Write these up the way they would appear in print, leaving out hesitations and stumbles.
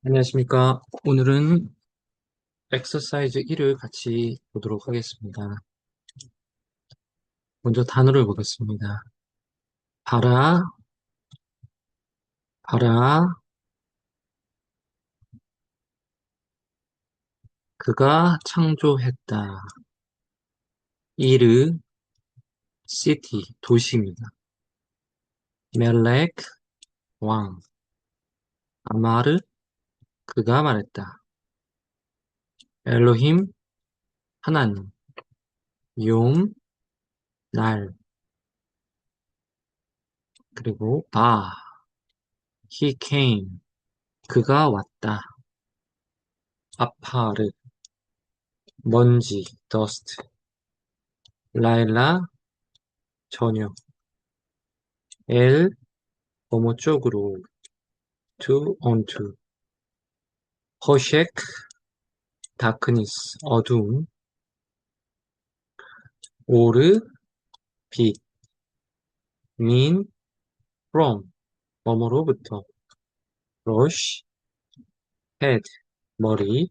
안녕하십니까. 오늘은 엑서사이즈 1을 같이 보도록 하겠습니다. 먼저 단어를 보겠습니다. 봐라, 봐라, 그가 창조했다. 이르, 시티, 도시입니다. 멜렉, 왕, 아마르, 그가 말했다. 엘로힘, 하나님, 욤, 날, 그리고 바, he came, 그가 왔다. 아파르, 먼지, dust, 라일라, 저녁, 엘, 뭐뭐 쪽으로, to, onto, 허쉑, 다크니스, 어두움, 오르, 빛, 민, from, 뭐뭐로부터, 러쉬, 헤드, 머리,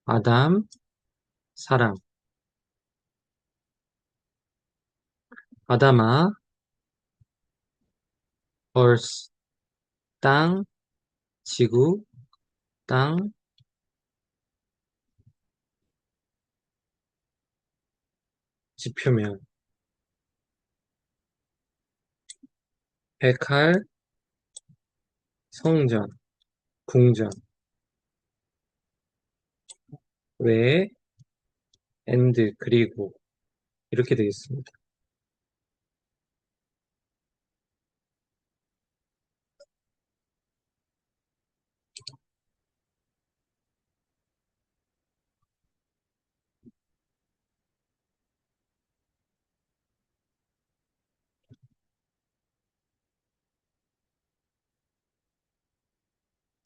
아담, 사람, 아담아, earth, 땅, 지구, 땅, 지표면, 백할, 성전, 궁전, 외, and, 그리고, 이렇게 되겠습니다.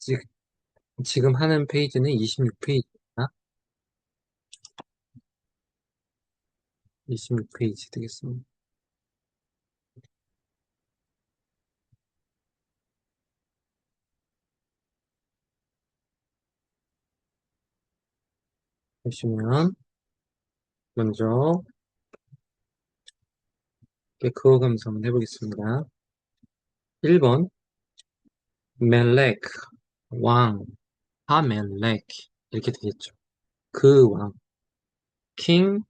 지, 지금 하는 페이지는 26페이지입니다. 26페이지 되겠습니다. 보시면, 먼저, 그거 감사 한번 해보겠습니다. 1번, 멜렉, 왕, 하멜렉, 이렇게 되겠죠. 그 왕, king,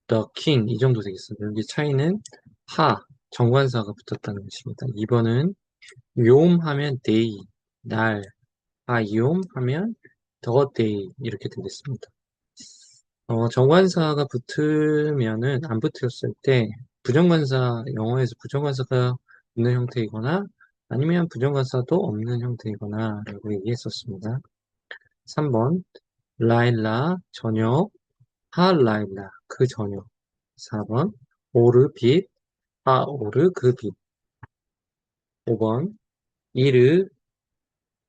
the king, 이 정도 되겠습니다. 여기 차이는 하, 정관사가 붙었다는 것입니다. 2번은 욤 하면 day, 날, 욤 하면 the day, 이렇게 되겠습니다. 정관사가 붙으면은, 안 붙었을 때, 부정관사, 영어에서 부정관사가 있는 형태이거나, 아니면 부정관사도 없는 형태이거나, 라고 얘기했었습니다. 3번, 라일라, 저녁, 하라일라, 그 저녁. 4번, 오르, 빛, 하오르, 그 빛. 5번, 이르,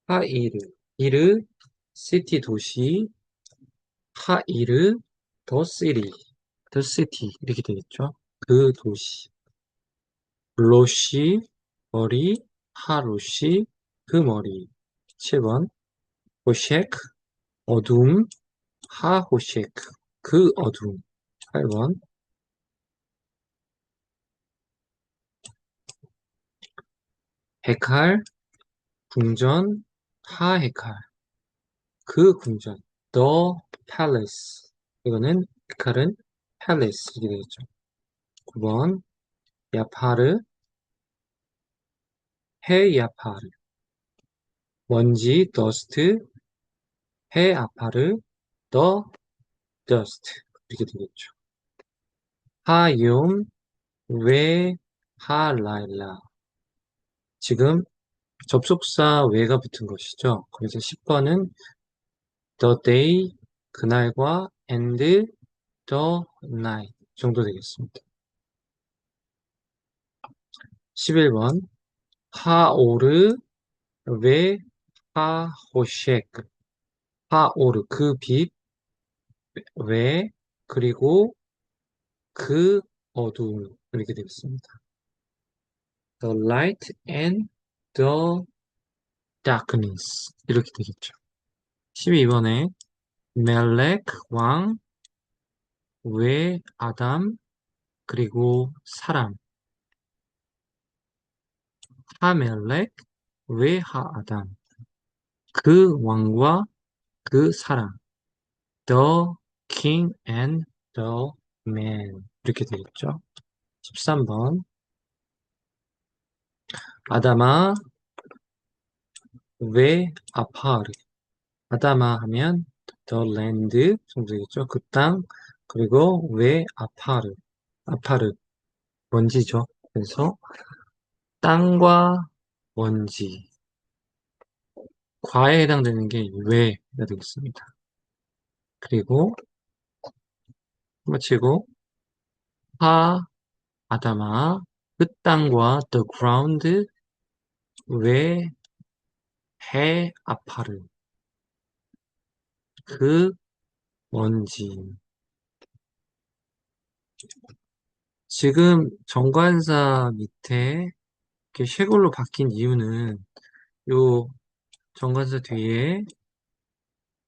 하이르, 이르, 시티, 도시, 하이르, 더 시리, 더 시티, 이렇게 되겠죠. 그 도시. 로시, 머리, 하로시, 그 머리. 7번, 호쉑, 어둠, 하호쉑, 그 어둠. 8번, 헤칼, 궁전, 하헤칼, 그 궁전, the palace. 이거는 헤칼은 palace 이게 되겠죠. 9번, 야파르, 헤야파르, 먼지, dust, 헤아파르, the dust 이렇게 되겠죠. 하욤, 웨, 하라일라. 지금 접속사 외가 붙은 것이죠. 그래서 10번은 the day, 그날과 and the night 정도 되겠습니다. 11번 하오르 웨 하호쉑 하오르 그 빛 웨 그리고 그 어두움 이렇게 되겠습니다. The light and the darkness 이렇게 되겠죠. 12번에 멜렉 왕, 외 아담, 그리고 사람. 하멜렉, 외 하아담. 그 왕과 그 사람. The king and the man. 이렇게 되겠죠. 13번. 아담아, 외 아파르. 아담아 하면 the land 정도 되겠죠. 그 땅. 그리고 외 아파르. 아파르. 먼지죠. 그래서 땅과 먼지. 과에 해당되는 게 외가 되겠습니다. 그리고 마치고 하 아담아 그 땅과 the ground 외 해 아파르 그 먼지. 지금 정관사 밑에 이렇게 쇄골로 바뀐 이유는 요 정관사 뒤에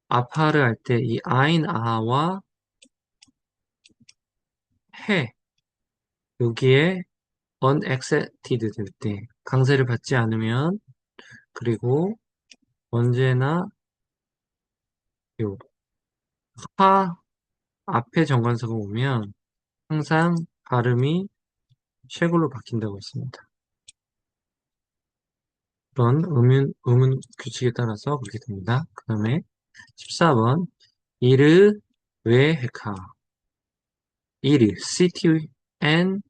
아파를 할 때 이 아인 아와 해 여기에 unaccepted 될 때 강세를 받지 않으면 그리고 언제나 요 하 앞에 정관사가 오면 항상 발음이 쇄골로 바뀐다고 했습니다. 그런 음운 규칙에 따라서 그렇게 됩니다. 그 다음에 14번 이르 왜 헤카 이르 city and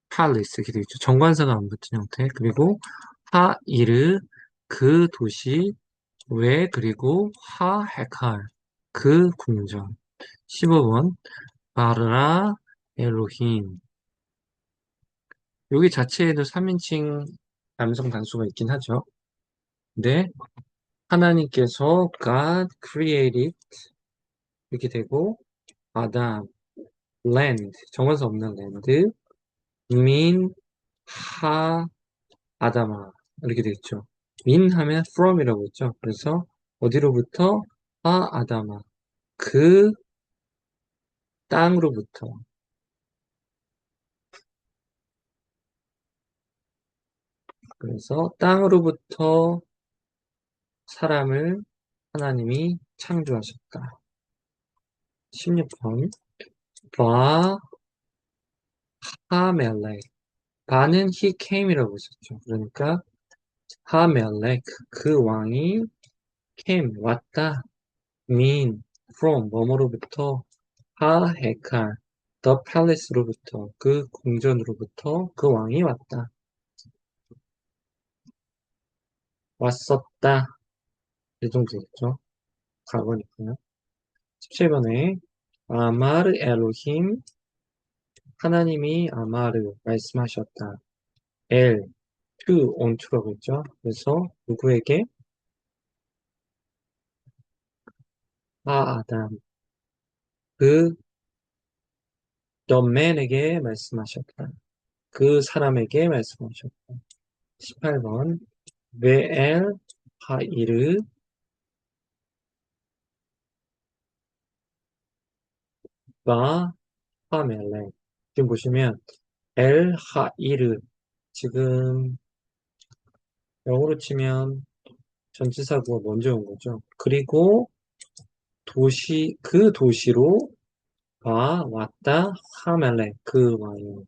palace 이렇게 되어 있죠. 정관사가 안 붙은 형태. 그리고 하 이르 그 도시 왜 그리고 하 헤칼 그 궁전. 15번 바르라 엘로힘 여기 자체에도 3인칭 남성 단수가 있긴 하죠. 근데 하나님께서 God created 이렇게 되고 아담 land 정관사 없는 land 민 하 아담아 이렇게 되겠죠. 민 하면 from이라고 했죠. 그래서 어디로부터 하 아담아 그 땅으로부터 그래서 땅으로부터 사람을 하나님이 창조하셨다. 16번 바 하멜렉 바는 he came이라고 했었죠. 그러니까 하멜렉 그 왕이 came 왔다 mean from 뭐뭐로부터 하헤칼 the palace로부터 그 궁전으로부터 그 왕이 왔다 왔었다 이 정도 되겠죠. 과거니까요. 17번에 아마르 엘로힘 하나님이 아마르 말씀하셨다 엘 to onto라고 했죠. 그래서 누구에게 아담 그 the man에게 말씀하셨다. 그 사람에게 말씀하셨다. 18번 베엘 하이르 바 하멜렉 지금 보시면 엘 하이르 지금 영어로 치면 전치사구가 먼저 온 거죠. 그리고 도시 그 도시로 왔다 하멜렉 그 왕이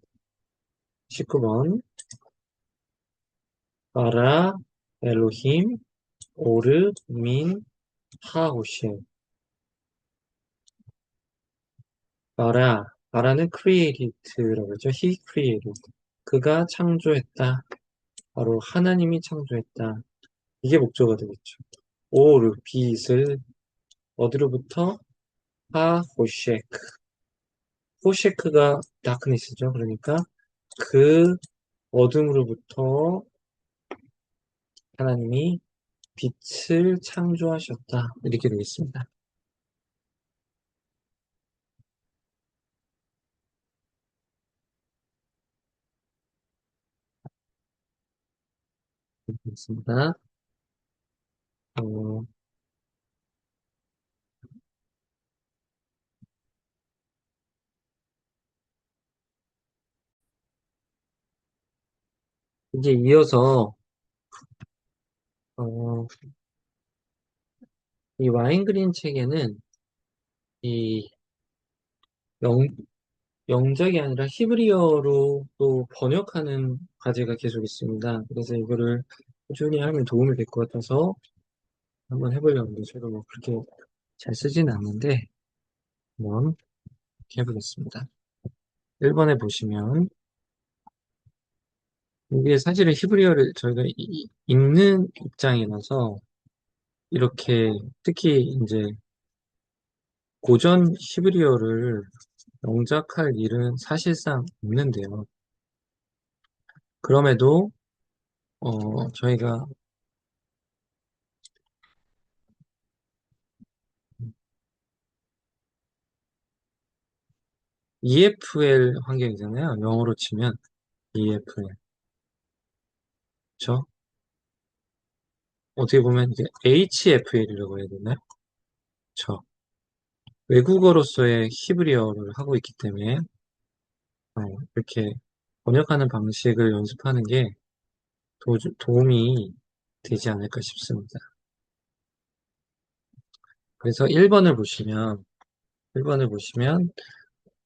19번 바라 엘로힘 오르 민 하호실 바라는 created라고 했죠. he created 그가 창조했다. 바로 하나님이 창조했다. 이게 목적어가 되겠죠. 오르 빛을 어디로부터 하호셰크 호셰크가 다크니스죠. 그러니까 그 어둠으로부터 하나님이 빛을 창조하셨다. 이렇게 되겠습니다. 되겠습니다. 어, 이제 이어서 어, 이 와인그린 책에는 이 영, 영적이 아니라 히브리어로 또 번역하는 과제가 계속 있습니다. 그래서 이거를 꾸준히 하면 도움이 될 것 같아서 한번 해보려고 합니다. 저도 뭐 그렇게 잘 쓰진 않는데 한번 해보겠습니다. 1번에 보시면 이게 사실은 히브리어를 저희가 읽는 입장이라서 이렇게 특히 이제 고전 히브리어를 영작할 일은 사실상 없는데요. 그럼에도 저희가 EFL 환경이잖아요. 영어로 치면 EFL. 그렇죠? 어떻게 보면 이게 HFL이라고 해야 되나요? 그렇죠. 외국어로서의 히브리어를 하고 있기 때문에 이렇게 번역하는 방식을 연습하는 게 도움이 되지 않을까 싶습니다. 그래서 1번을 보시면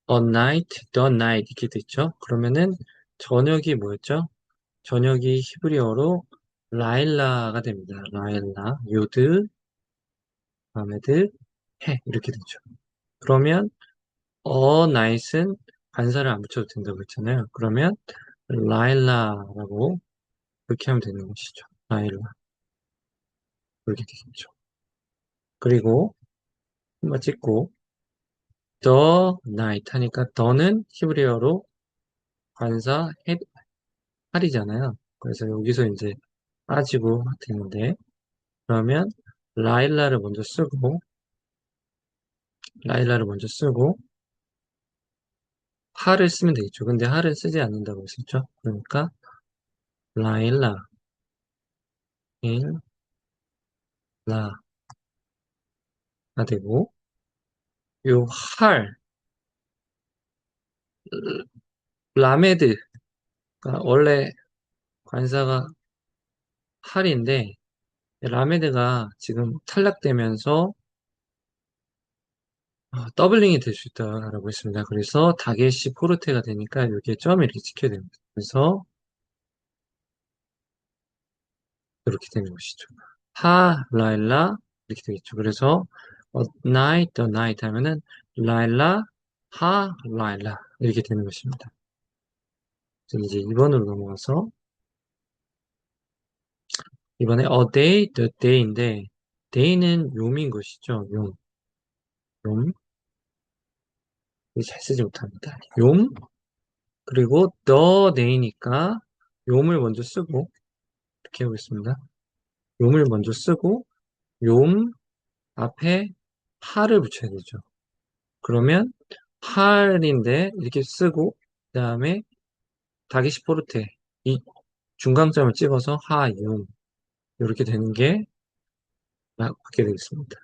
a night, the night 이렇게 됐죠? 그러면은 저녁이 뭐였죠? 저녁이 히브리어로 라일라가 됩니다. 라일라, 요드, 아메드, 해 이렇게 되죠. 그러면 night은 관사를 안 붙여도 된다고 했잖아요. 그러면 라일라라고 그렇게 하면 되는 것이죠. 라일라 그렇게 되겠죠. 그리고 한번 찍고 the night 하니까 the는 히브리어로 관사 할이잖아요. 그래서 여기서 이제 빠지고 되는데 그러면 라일라를 먼저 쓰고 라일라를 먼저 쓰고 하를 쓰면 되겠죠. 근데 하를 쓰지 않는다고 했었죠. 그러니까 라일라, 일라가 되고 요 할, 라메드가 원래 관사가 할인데 라메드가 지금 탈락되면서 더블링이 될 수 있다라고 했습니다. 그래서 다게시 포르테가 되니까 이게 점을 이렇게 찍혀야 됩니다. 그래서 이렇게 되는 것이죠. 하, 라일라 이렇게 되겠죠. 그래서 night, the night 하면은 라일라, 하, 라일라 이렇게 되는 것입니다. 그래서 이제 2번으로 넘어가서 이번에 a day, the day인데 day는 용인 것이죠. 용, 용. 이거 잘 쓰지 못합니다. 용 그리고 the day니까 용을 먼저 쓰고 이렇게 하겠습니다. 용을 먼저 쓰고 용 앞에 하를 붙여야 되죠. 그러면 할인데 이렇게 쓰고 그 다음에 다기시포르테 이 중간점을 찍어서 하윤 이렇게 되는 게 맞게 되겠습니다.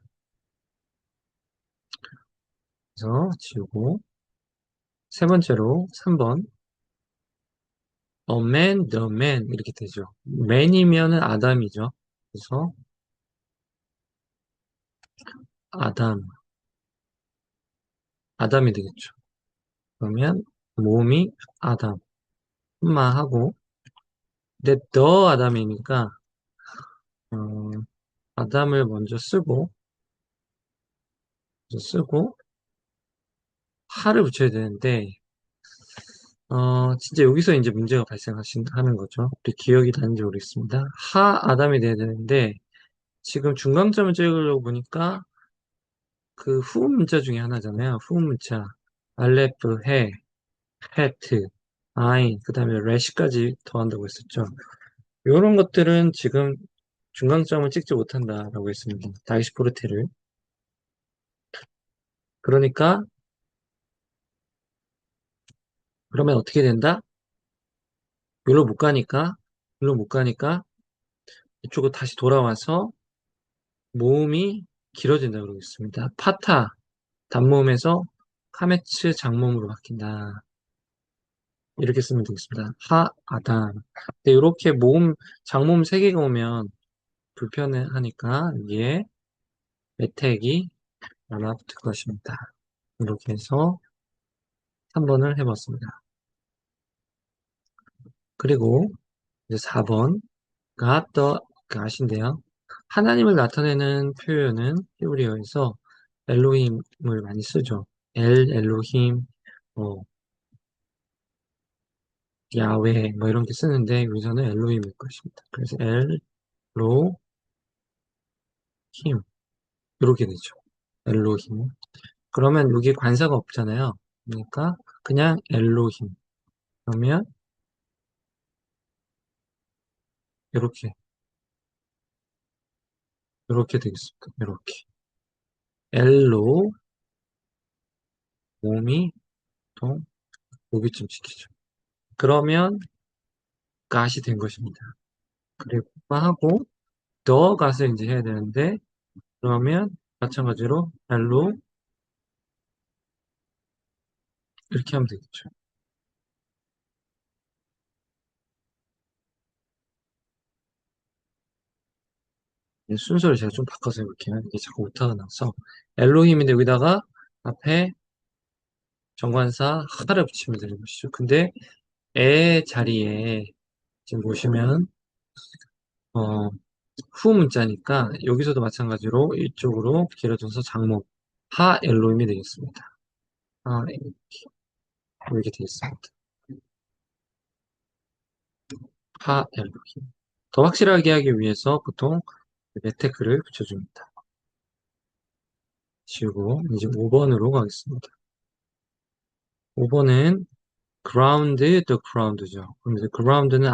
그래서 지우고 세 번째로 3번 a man, the man 이렇게 되죠. man이면은 아담이죠. 그래서 아담, 아담이 되겠죠. 그러면 몸이 아담, 하고 근데 the 아담이니까 어, 아담을 먼저 쓰고 하를 붙여야 되는데 진짜 여기서 이제 문제가 발생하는 거죠. 우리 기억이 나는지 모르겠습니다. 아담이 돼야 되는데, 지금 중간점을 찍으려고 보니까 그 후음 문자 중에 하나잖아요. 후음 문자. 알레프, 헤트, 아인, 그 다음에 레시까지 더한다고 했었죠. 이런 것들은 지금 중간점을 찍지 못한다라고 했습니다. 다이시포르테를. 그러니까, 그러면 어떻게 된다? 여기로 못 가니까, 여기로 못 가니까, 이쪽으로 다시 돌아와서 모음이 길어진다고 그러겠습니다. 파타, 단모음에서 카메츠 장모음으로 바뀐다. 이렇게 쓰면 되겠습니다. 하, 아담. 근데 이렇게 장모음 세 개가 오면 불편하니까 여기에 매택이 하나 붙을 것입니다. 이렇게 해서 3번을 해봤습니다. 그리고 이제 4번, God the, God인데요. 하나님을 나타내는 표현은 히브리어에서 엘로힘을 많이 쓰죠. 엘로힘, 뭐, 야훼, 뭐 이런 게 쓰는데 여기서는 엘로힘일 것입니다. 그래서 엘로힘, 이렇게 되죠. 엘로힘. 그러면 여기 관사가 없잖아요. 그러니까 그냥 엘로힘. 그러면 이렇게, 이렇게 되겠습니다. 이렇게. 엘로, 몸이, 동, 여기쯤 시키죠. 그러면 갓이 된 것입니다. 그리고 하고 더 갓을 이제 해야 되는데 그러면 마찬가지로 엘로 이렇게 하면 되겠죠. 순서를 제가 좀 바꿔서 해볼게요. 이게 자꾸 오타가 나서 엘로힘인데 여기다가 앞에 정관사 하를 붙이면 되는 것이죠. 근데 에 자리에 지금 보시면 어, 후 문자니까 여기서도 마찬가지로 이쪽으로 길어져서 장목 하 엘로힘이 되겠습니다. 하 이렇게 되겠습니다. 하 엘로힘. 더 확실하게 하기 위해서 보통 메테크를 붙여줍니다. 지우고 이제 5번으로 가겠습니다. 5번은 ground the ground죠. 그럼 이제 ground는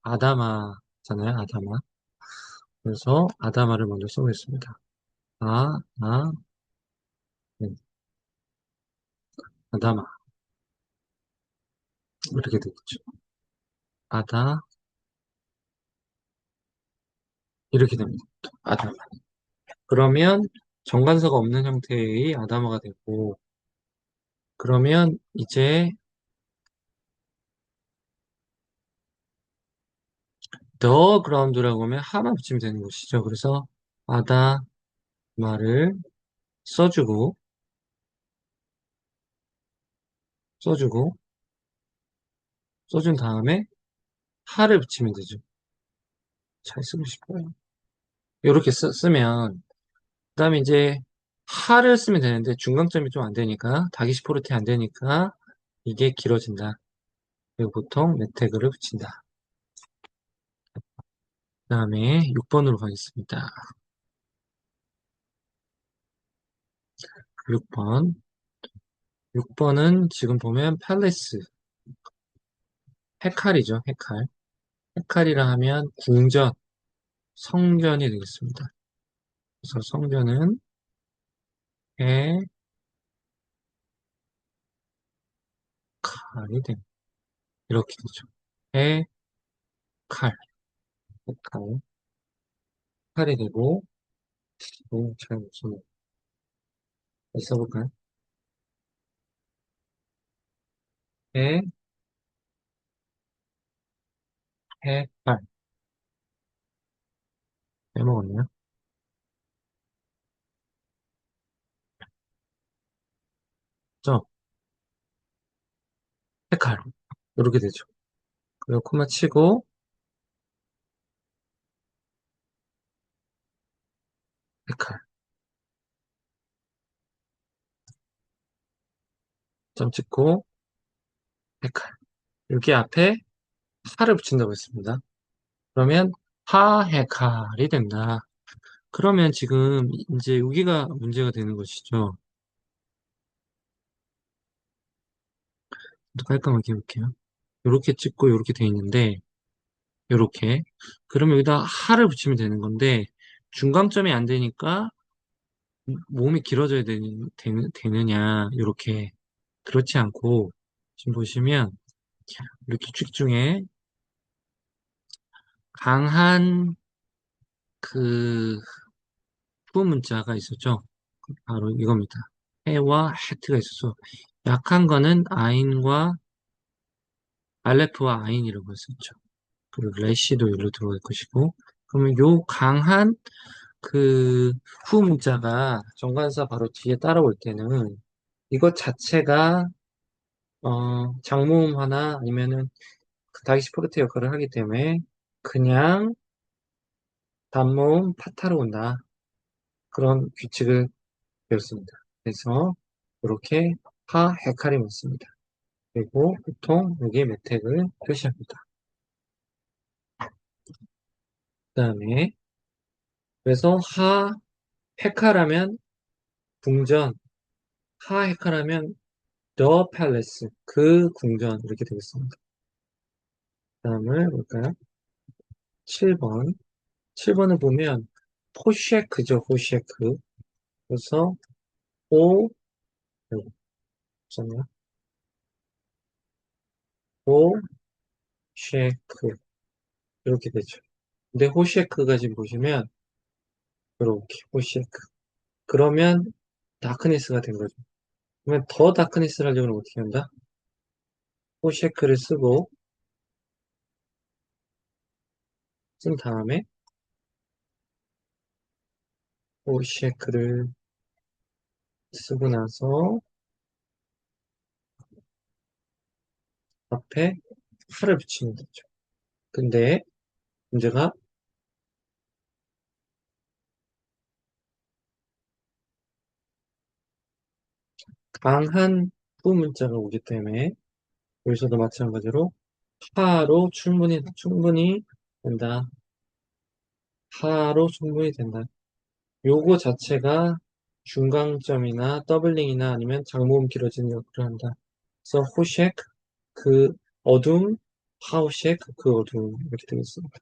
아다마잖아요. 아다마. 그래서 아다마를 먼저 써보겠습니다. 네, 아다마. 이렇게 되겠죠. 아다, 이렇게 됩니다. 아다마. 그러면 정관사가 없는 형태의 아다마가 되고, 그러면 이제 the ground라고 하면 하나 붙이면 되는 것이죠. 그래서 아다마를 써주고, 써주고, 써준 다음에 하를 붙이면 되죠. 잘 쓰고 싶어요. 이렇게 쓰면, 그 다음에 이제 하를 쓰면 되는데 중간점이 좀 안 되니까, 다기시포르테 안 되니까 이게 길어진다. 그리고 보통 메테그를 붙인다. 그 다음에 6번으로 가겠습니다. 6번. 6번은 지금 보면 팔레스, 헤칼이죠, 헤칼. 헤칼이라 하면 궁전, 성전이 되겠습니다. 그래서 성전은 헤칼이 됩니다. 이렇게 되죠. 헤칼, 헤칼. 칼이 되고, 잘 무슨, 써볼까요? 해, 해칼. 빼먹었네요. 점, 해칼. 이렇게 되죠. 그리고 코마 치고, 해칼. 점 찍고, 해칼. 여기 앞에 하를 붙인다고 했습니다. 그러면 하해칼이 된다. 그러면 지금 이제 여기가 문제가 되는 것이죠. 깔끔하게 해볼게요. 이렇게 찍고 이렇게 돼 있는데 이렇게 그러면 여기다 하를 붙이면 되는 건데 중간점이 안 되니까 몸이 길어져야 되느냐 이렇게 그렇지 않고 지금 보시면 이렇게 쭉 중에 강한 그 후문자가 있었죠. 바로 이겁니다. 해와 해트가 있어서 약한 거는 아인과 알레프와 아인이라고 했었죠. 그리고 레시도 여기로 들어갈 것이고, 그러면 요 강한 그 후문자가 정관사 바로 뒤에 따라올 때는 이것 자체가 장모음 하나 아니면은 그 다이시포르트 역할을 하기 때문에 그냥 단모음 파타로 온다. 그런 규칙을 배웠습니다. 그래서 이렇게 하, 헤카리 맞습니다. 그리고 보통 여기에 메택을 표시합니다. 그 다음에 그래서 하, 헤카라면 궁전, 하, 헤카라면 the palace, 그 궁전 이렇게 되겠습니다. 다음을 볼까요? 7번. 7번을 보면 포쉐크죠, 포쉐크. 그래서 오, 여기 있잖아요. 호쉐크 이렇게 되죠. 근데 호쉐크가 지금 보시면 이렇게 호쉐크. 그러면 다크니스가 된 거죠. 그러면 더 다크니스를 하려면 어떻게 한다? 호쉐크를 쓰고 쓴 다음에 호쉐크를 쓰고 나서 앞에 하를 붙이면 되죠. 근데 문제가 강한 후문자가 오기 때문에 여기서도 마찬가지로 하로 충분히 된다. 하로 충분히 된다. 요거 자체가 중강점이나 더블링이나 아니면 장모음 길어지는 역할을 한다. 그래서 호셰크 그 어둠, 하우셰크 그 어둠 이렇게 되겠습니다.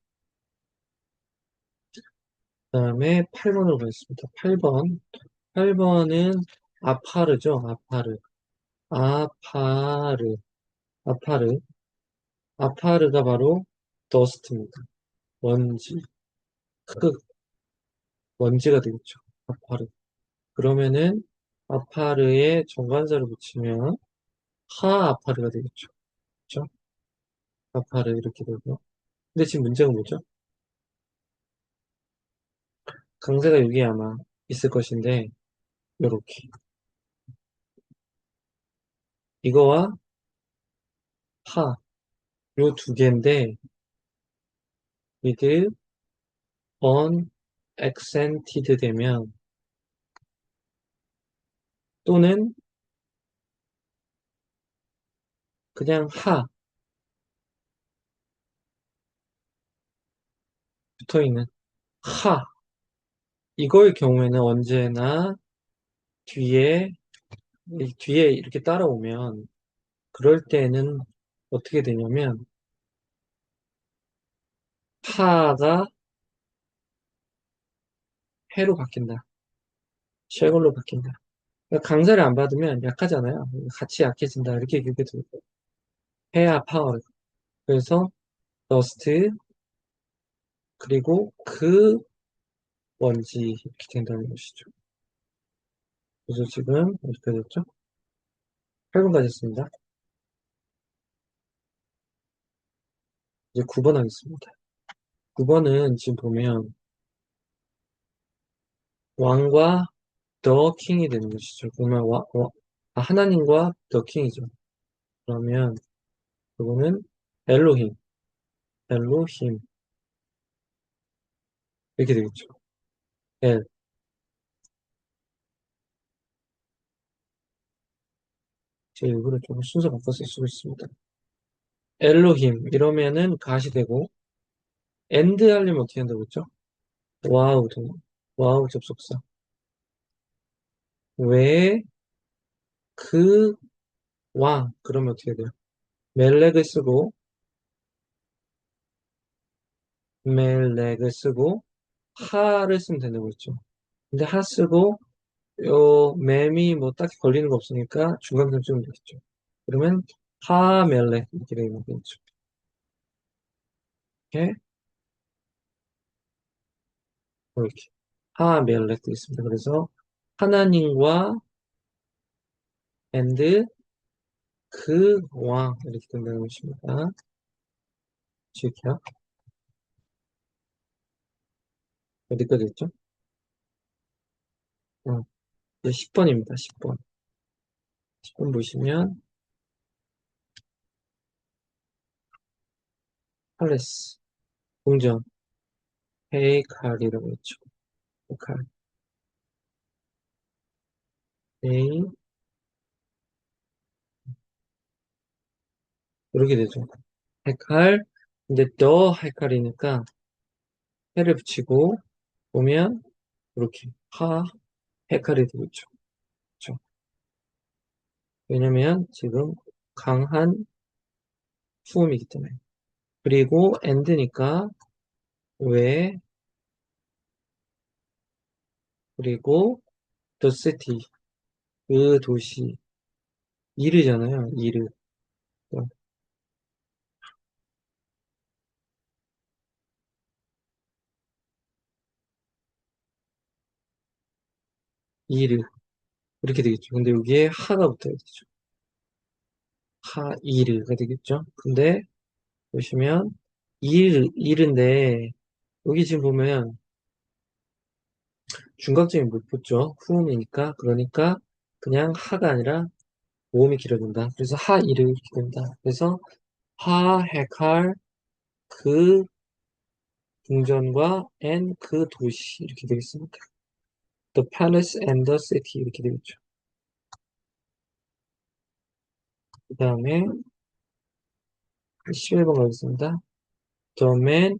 그 다음에 8번으로 가겠습니다. 8번. 8번은 아파르죠. 아파르. 아파르. 아파르. 아파르가 바로 더스트입니다. 먼지. 흙. 먼지가 되겠죠. 아파르. 그러면은 아파르에 정관사를 붙이면 하아파르가 되겠죠. 그렇죠? 아파르 이렇게 되고. 근데 지금 문제가 뭐죠? 강세가 여기에 아마 있을 것인데 요렇게 이거와 하 요 두 개인데 with unaccented 되면 또는 그냥 하 붙어있는 하 이거의 경우에는 언제나 뒤에 뒤에 이렇게 따라오면 그럴 때는 어떻게 되냐면 하가 해로 바뀐다. 쉐걸로 바뀐다. 그러니까 강세를 안 받으면 약하잖아요. 같이 약해진다. 이렇게 얘기해도 되고. 해야 파워. 그래서 러스트 그리고 그 먼지 이렇게 된다는 것이죠. 그래서 지금 어디까지 됐죠? 8번 가졌습니다. 이제 9번 하겠습니다. 9번은 지금 보면 왕과 더 킹이 되는 것이죠. 그러면 하나님과 더 킹이죠. 그러면 그거는 엘로힘, 엘로힘 이렇게 되겠죠. 엘. 제가 일부러 조금 순서 바꿔서 쓰고 있습니다. 엘로힘 이러면은 가시 되고 엔드 하려면 어떻게 한다고 했죠? 와우 와우 접속사 왜 그 왕 그러면 어떻게 돼요? 멜렉을 쓰고 멜렉을 쓰고 하를 쓰면 된다고 했죠. 근데 하 쓰고 요 맴이 뭐 딱히 걸리는 거 없으니까 중간점 쓰면 되겠죠. 그러면 하 멜렉 이렇게 되는 거겠죠. 이렇게 이렇게 하 멜렉 도 있습니다. 그래서 하나님과 and 그와 이렇게 된다는 것입니다. 지울게요. 어디까지 했죠? 어, 이제 10번입니다. 10번. 10번 보시면 팔레스, 궁전, 헤이칼이라고 했죠. 헤이칼, 헤이, 이렇게 되죠. 헤칼, 근데 더 헤칼이니까 해를 붙이고 보면 이렇게 하, 헤칼이 되겠죠. 그렇죠? 왜냐면 지금 강한 후음이기 때문에. 그리고 and니까 왜, 그리고 the city, 그 도시, 이르잖아요. 이르. 어, 이르. 이렇게 되겠죠. 근데 여기에 하가 붙어야 되죠. 하, 이르가 되겠죠. 근데 보시면 이르인데 여기 지금 보면 중간점이 못 붙죠. 후음이니까. 그러니까 그냥 하가 아니라 모음이 길어진다. 그래서 하, 이르 이렇게 됩니다. 그래서 하, 헤칼, 그 궁전과 and 그 도시 이렇게 되겠습니다. The palace and the city 이렇게 되겠죠. 그 다음에 11번 가겠습니다. The man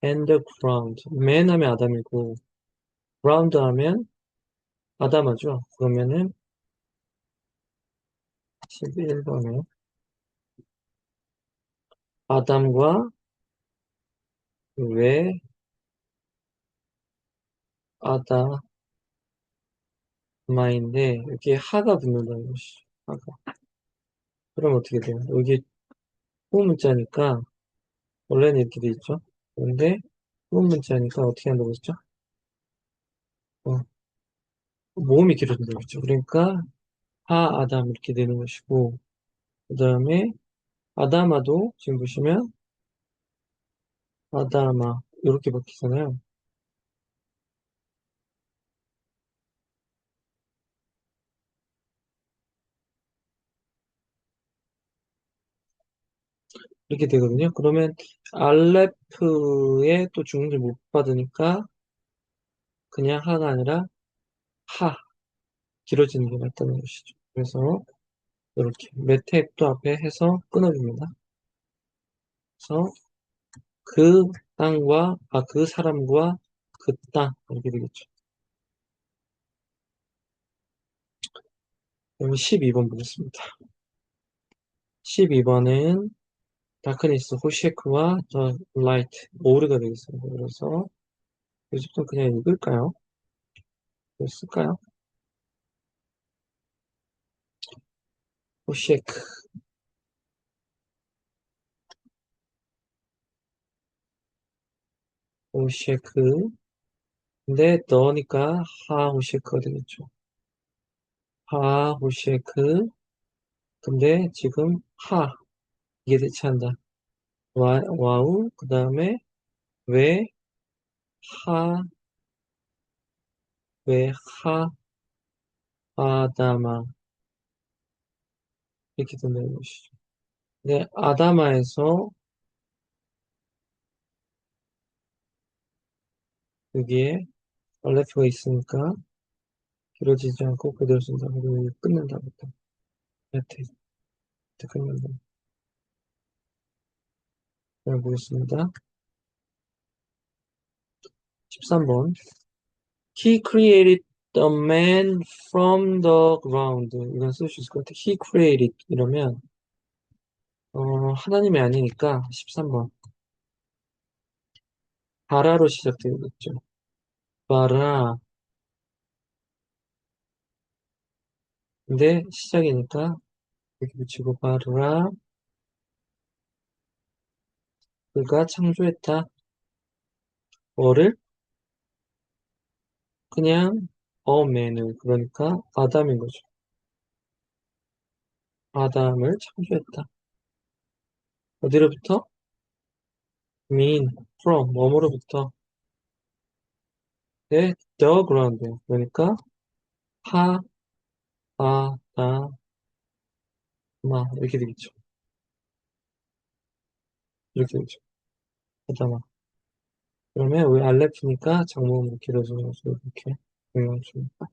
and the ground. man 하면 아담이고 ground 하면 아담하죠. 그러면은 11번에 아담과 왜 아다마인데 여기에 하가 붙는다는 것이죠. 하가. 그럼 어떻게 돼요? 여기 후 문자니까 원래는 이렇게 돼 있죠. 그런데 후 문자니까 어떻게 한다고 했죠? 어, 모음이 길어진다고 했죠. 그러니까 하 아담 이렇게 되는 것이고 그 다음에 아다마도 지금 보시면 아다마 이렇게 바뀌잖아요. 이렇게 되거든요. 그러면 알레프에 또 중문을 못 받으니까 그냥 하가 아니라 하 길어지는 게 맞다는 것이죠. 그래서 이렇게 메테입도 앞에 해서 끊어줍니다. 그래서 그 땅과 그 사람과 그 땅 이렇게 되겠죠. 그럼 12번 보겠습니다. 12번은 다크니스 호셰크와 더 라이트 오르가 되겠습니다. 그래서 요즘도 그냥 읽을까요? 쓸까요? 호셰크 호셰크 근데 너니까 하호셰크가 되겠죠. 하호셰크 근데 지금 하 이게 대체한다. 와우 그 다음에 왜 하, 왜 하, 아다마 이렇게 된다는 것이죠. 근데 아다마에서 여기에 알레프가 있으니까 길어지지 않고 그대로 쓴다. 그리고 끝낸다부터. 여태 끝낸다. 잘 보겠습니다. 13번. He created the man from the ground. 이건 쓸 수 있을 것 같아. He created 이러면 하나님이 아니니까 13번. 바라로 시작되겠죠. 바라. 근데 시작이니까 이렇게 붙이고 바라. 그가 창조했다. 뭐를? 그냥 man을 그러니까 아담인 거죠. 아담을 창조했다. 어디로부터? mean, from, 뭐뭐로부터? 네, the ground. 그러니까, 하, 아, 다, 마. 이렇게 되겠죠. 이렇게 되죠. 하다마. 그러면 왜 알레프니까 장모음으로 길어져서 이렇게 응용 줍니다.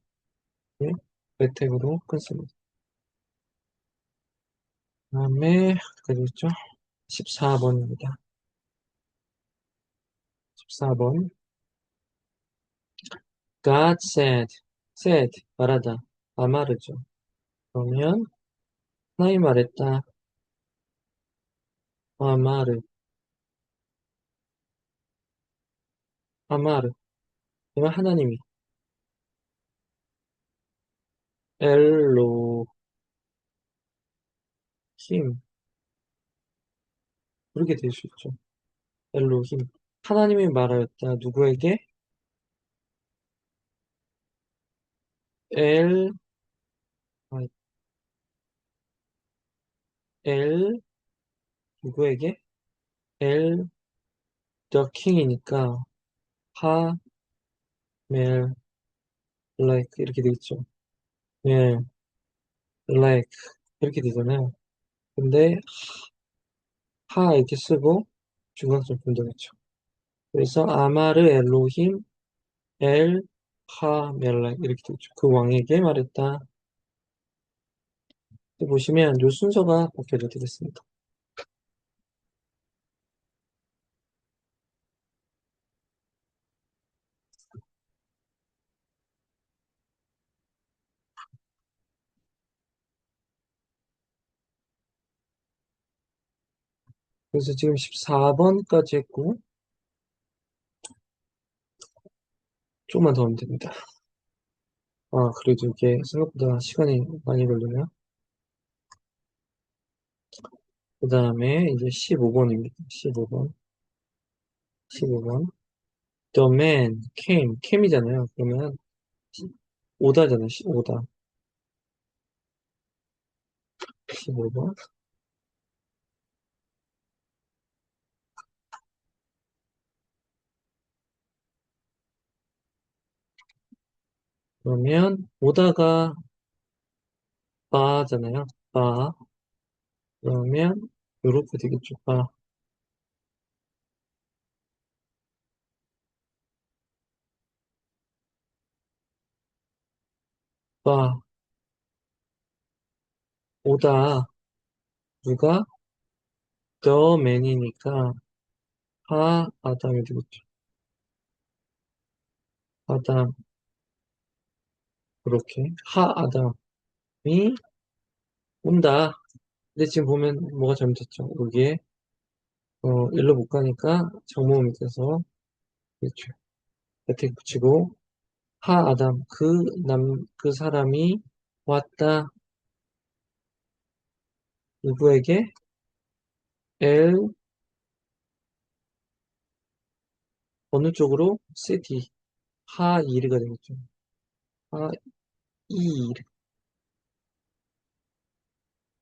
네, 외택으로 끊습니다. 그 다음에, 그리죠 14번입니다. 14번. God said, 말하다. 아마르죠. 그러면, 하나님 말했다. 아마르, 아마르. 그러면 하나님이, 엘로힘, 그렇게 될 수 있죠. 엘로힘. 하나님이 말하였다. 누구에게? 엘, 아, 엘, 누구에게? 엘, 더 킹이니까, 하, 멜, like, 이렇게 되겠죠. 예, like, 이렇게 되잖아요. 근데, 하, 이렇게 쓰고, 중간점 분동했죠. 그래서, 아마르 엘로힘, 엘, 하, 멜렉, 이렇게 되죠. 그 왕에게 말했다. 보시면, 요 순서가 바뀌어져 되겠습니다. 그래서 지금 14번까지 했고, 조금만 더 하면 됩니다. 아, 그래도 이게 생각보다 시간이 많이 걸리네요. 그 다음에 이제 15번입니다. 15번. 15번. The man came이잖아요. 그러면 오다잖아요. 오다. 15번. 그러면 오다가 바잖아요. 바. 그러면 요렇게 되겠죠. 바. 바. 오다. 누가? The man이니까 하 아담이 되겠죠. 아담. 그렇게. 하 아담이 온다. 근데 지금 보면 뭐가 잘못됐죠. 여기에 일로 못 가니까 정모 밑에서 그렇죠. 에택 붙이고 하 아담 그 사람이 왔다. 누구에게? 엘 어느 쪽으로? 시티 하 이르가 되겠죠. 하 이르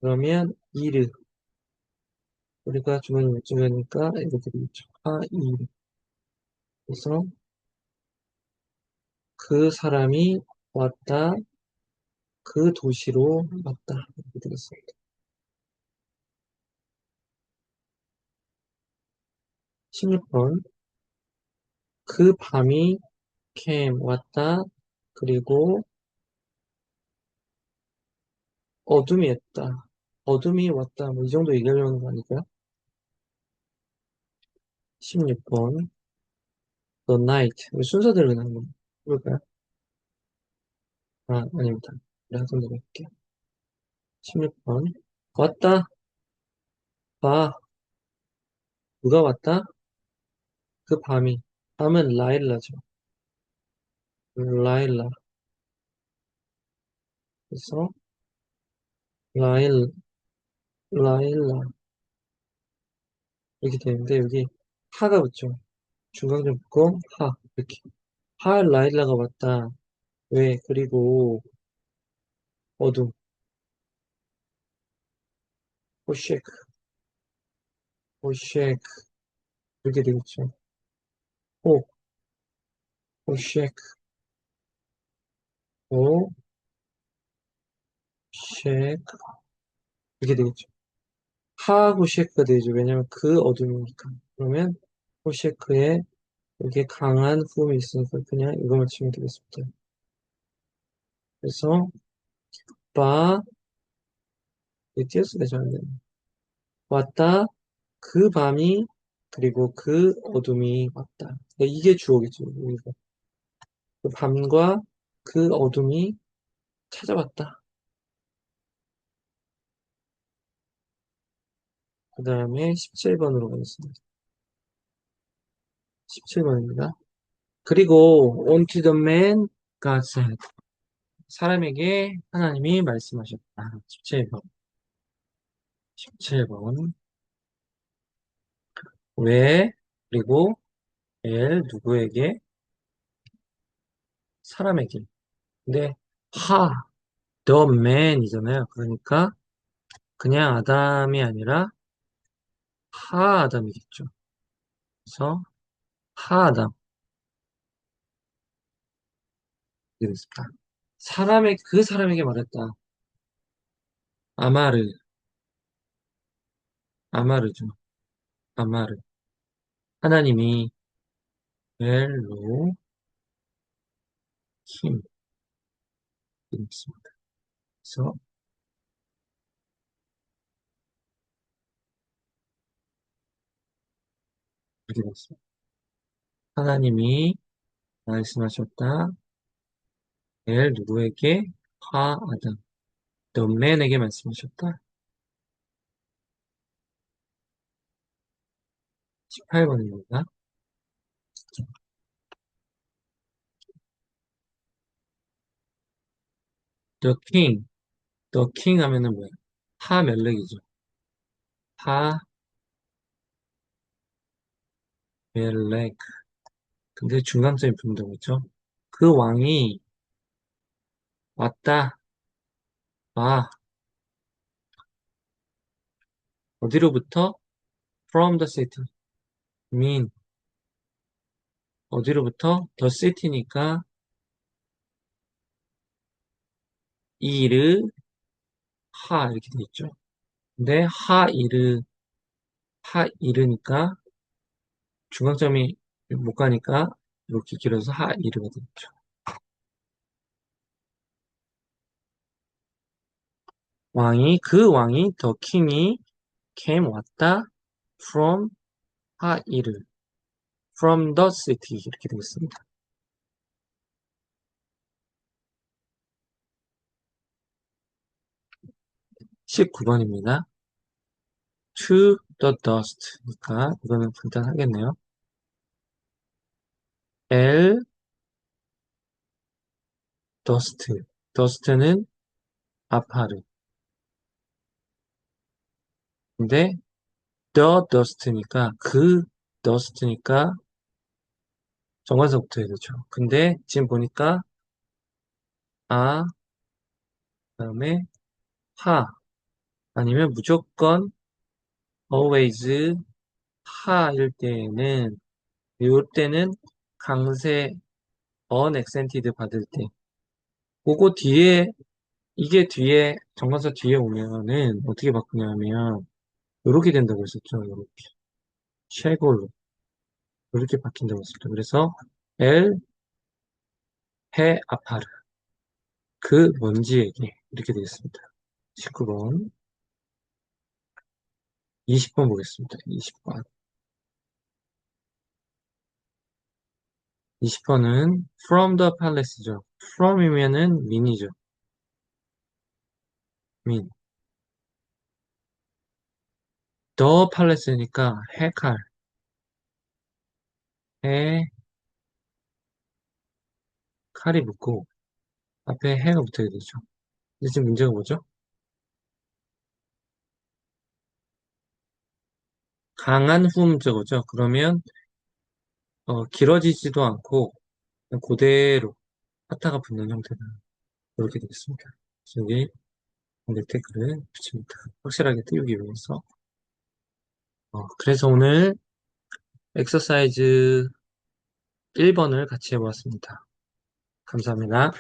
그러면 이르 우리가 주문이 못 주니까 이렇게 되겠죠. 하 이르 그래서 그 사람이 왔다. 그 도시로 왔다. 이렇게 되겠습니다. 16번 그 밤이 came 왔다. 그리고 어둠이 했다. 어둠이 왔다. 뭐 이 정도 얘기하려는 거 아닐까요? 16번 The night 순서대로 그냥 한번 해볼까요? 아 아닙니다. 우리 하던 대로 할게요. 16번 왔다. 봐. 누가 왔다? 그 밤이 밤은 라일라죠. 라일라 그래서 라일 라일라 이렇게 되는데 여기 하가 붙죠. 중간점 붙고 하 이렇게 하 라일라가 왔다. 왜? 그리고 어둠 호쉐크, 호쉐크, 이렇게 되겠죠. 호, 호쉐크, 호, 쉐크, 이렇게 되겠죠. 하하고 쉐크가 되죠. 왜냐면 그 어둠이니까. 그러면 호쉐크에 여기에 강한 후음이 있으니까 그냥 이거만 치면 되겠습니다. 그래서 바, 이 띄어쓰기 잘 안 되네. 왔다, 그 밤이, 그리고 그 어둠이 왔다. 그러니까 이게 주어겠죠. 이거. 그 밤과 그 어둠이 찾아왔다. 그 다음에 17번으로 가겠습니다. 17번입니다. 그리고 unto the man God said. 사람에게 하나님이 말씀하셨다. 17번. 17번. 왜? 그리고 누구에게? 사람에게. 근데 the man이잖아요. 그러니까 그냥 아담이 아니라 아담이겠죠. 그래서 아담. 이게 됐을까? 그 사람에게 말했다. 아마르, 아마르죠. 아마르. 하나님이 엘로 힘. 있습니다. 그래서 이렇게 됐습니다. 하나님이 말씀하셨다. 누구에게? 아담. The man에게 말씀하셨다. 18번입니다. The king. The king 하면은 뭐야? 하멜렉이죠. 하멜렉. 근데 중간점이 붙는다고 했죠? 그 왕이 왔다. 아, 어디로부터? From the city. mean 어디로부터? The city니까 이르 이렇게 돼 있죠. 근데 이르니까 중간점이 못 가니까 이렇게 길어서 이르가 되죠. 그 왕이 더 킹이 came 왔다 from 이르 from the city 이렇게 되겠습니다. 19번입니다. to the dust니까 이거는 간단하겠네요. L dust dust는 아파르 근데 the dust니까 그 dust니까 정관사부터 해야 되죠. 근데 지금 보니까 그다음에 아니면 무조건 always 하일 때에는 요 때는 강세 unaccented 받을 때 그거 뒤에 이게 뒤에 정관사 뒤에 오면은 어떻게 바꾸냐면 요렇게 된다고 했었죠. 요렇게 쉐골로 이렇게 바뀐다고 했었죠. 그래서 L 해 아파르 그 먼지에게 이렇게 되겠습니다. 19번 20번 보겠습니다. 20번 20번은 from the palace죠. from이면은 민이죠. 민 the palace니까 해 칼이 붙고 앞에 해가 붙어야 되죠. 근데 지금 문제가 뭐죠? 강한 후음자어죠. 그러면 길어지지도 않고 그냥 그대로 하타가 붙는 형태다. 이렇게 되겠습니다. 여기 네, 댓글을 붙입니다. 확실하게 띄우기 위해서. 그래서 오늘 엑서사이즈 1번을 같이 해보았습니다. 감사합니다.